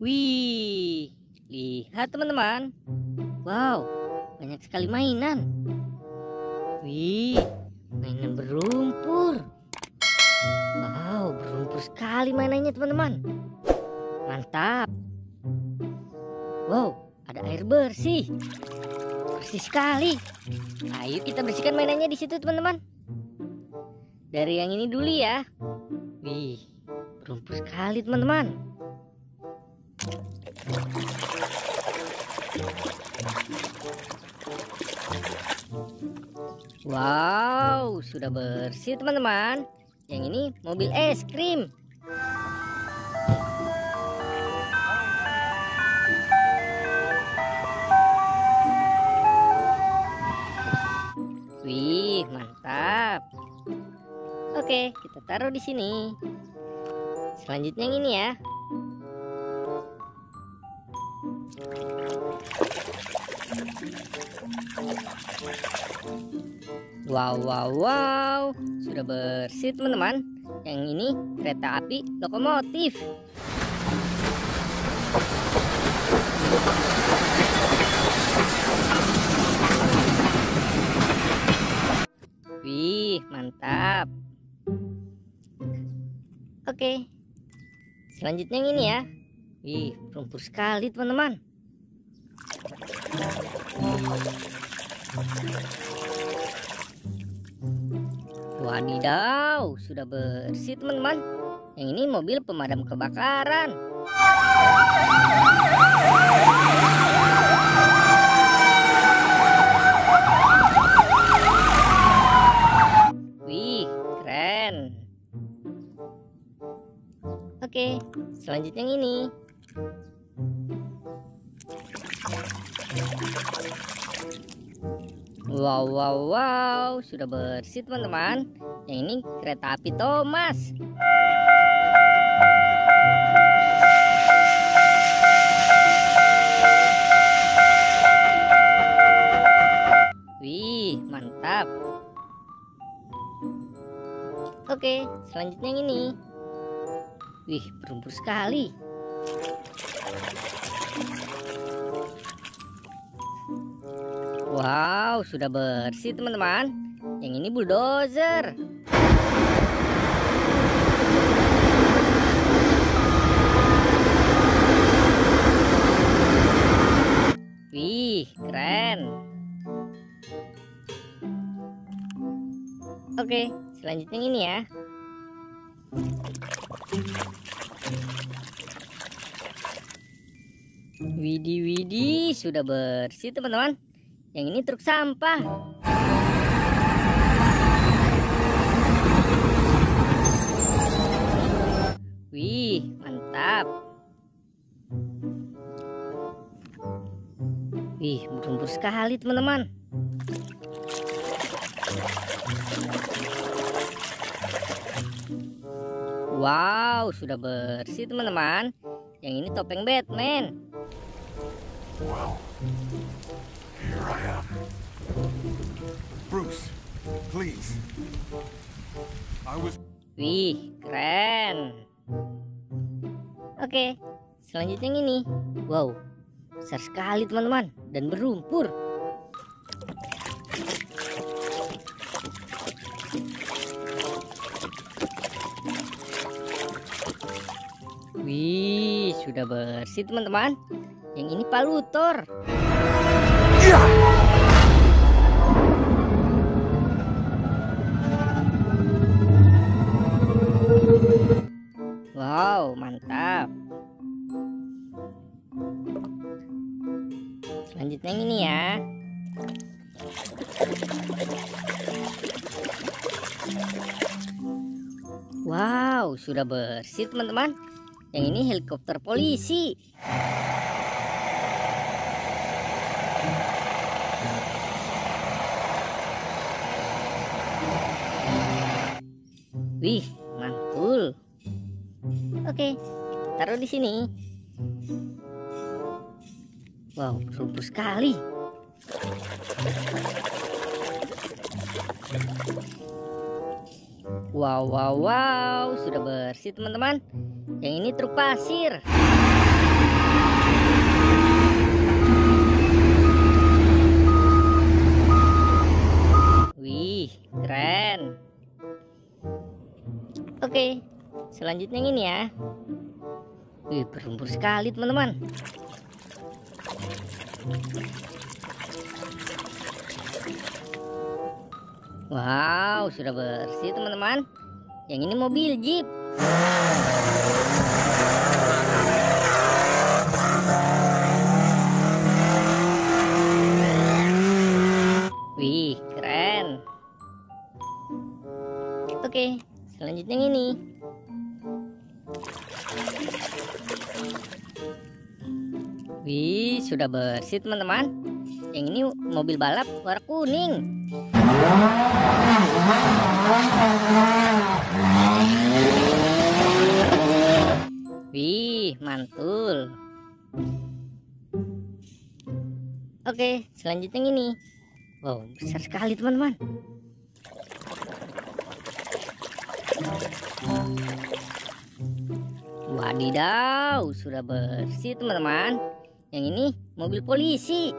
Wih, lihat teman-teman. Wow, banyak sekali mainan. Wih, mainan berlumpur. Wow, berlumpur sekali mainannya teman-teman. Mantap. Wow, ada air bersih. Bersih sekali. Ayo kita bersihkan mainannya di situ teman-teman. Dari yang ini dulu ya. Wih, berlumpur sekali teman-teman. Wow, sudah bersih teman-teman. Yang ini mobil es krim. Wih, mantap. Oke, kita taruh di sini. Selanjutnya yang ini ya. Wow, sudah bersih teman-teman. Yang ini kereta api lokomotif. Wih, mantap. Oke, selanjutnya yang ini ya. Wih, berlumpur sekali teman-teman. Wadidaw, sudah bersih teman-teman. Yang ini mobil pemadam kebakaran. Wih, keren. Oke, selanjutnya yang ini. Wow, sudah bersih teman-teman. Yang ini kereta api Thomas. Wih, mantap. Oke, selanjutnya yang ini. Wih, berlumpur sekali. Wow, sudah bersih teman-teman. Yang ini bulldozer. Wih, keren. Oke, selanjutnya yang ini ya. Widih, sudah bersih teman-teman. Yang ini truk sampah. Wih, mantap. Wih, berlumpur sekali teman-teman. Wow, sudah bersih teman-teman. Yang ini topeng Batman. Well, here I am. Bruce, please. Wih, keren. Oke, selanjutnya yang ini. Wow, besar sekali teman-teman dan berlumpur. Wih, sudah bersih teman-teman. Yang ini palutor. Wow, mantap. Selanjutnya yang ini ya. Wow, sudah bersih teman-teman. Yang ini helikopter polisi. Wih, mantul. Oke, kita taruh di sini. Wow, berlumpur sekali. Wow, sudah bersih teman-teman. Yang ini truk pasir. Oke, selanjutnya yang ini ya. Wih, berlumpur sekali teman-teman. Wow, sudah bersih teman-teman. Yang ini mobil Jeep. Wih, keren. Oke, selanjutnya yang ini. Wih, sudah bersih teman-teman. Yang ini mobil balap warna kuning. Wih, mantul. Oke, selanjutnya yang ini. Wow, besar sekali teman-teman. Wadidaw, sudah bersih teman-teman. Yang ini mobil polisi.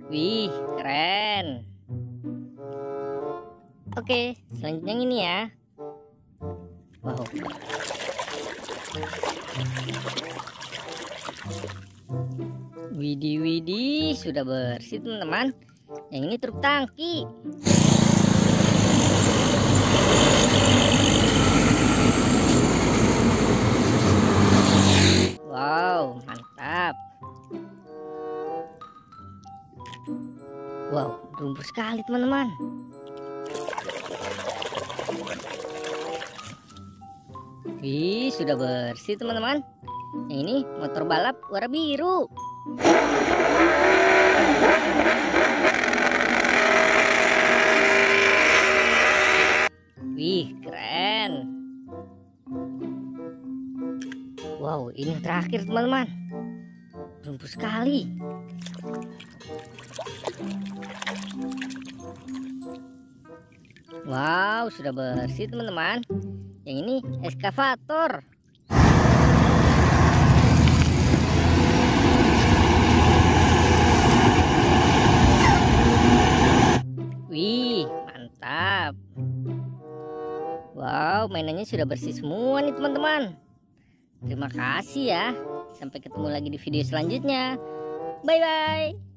Wih, keren. Oke, selanjutnya yang ini ya. Wow. Widih, sudah bersih teman-teman. Yang ini truk tangki. Wow, mantap. Wow, berlumpur sekali teman-teman. Wih, sudah bersih teman-teman. Yang ini motor balap warna biru. Wih, keren. Wow, ini yang terakhir teman-teman. Berlumpur sekali. Wow, sudah bersih teman-teman. Yang ini eskavator. Wih, mantap. Wow, mainannya sudah bersih semua nih teman-teman. Terima kasih ya. Sampai ketemu lagi di video selanjutnya. Bye-bye.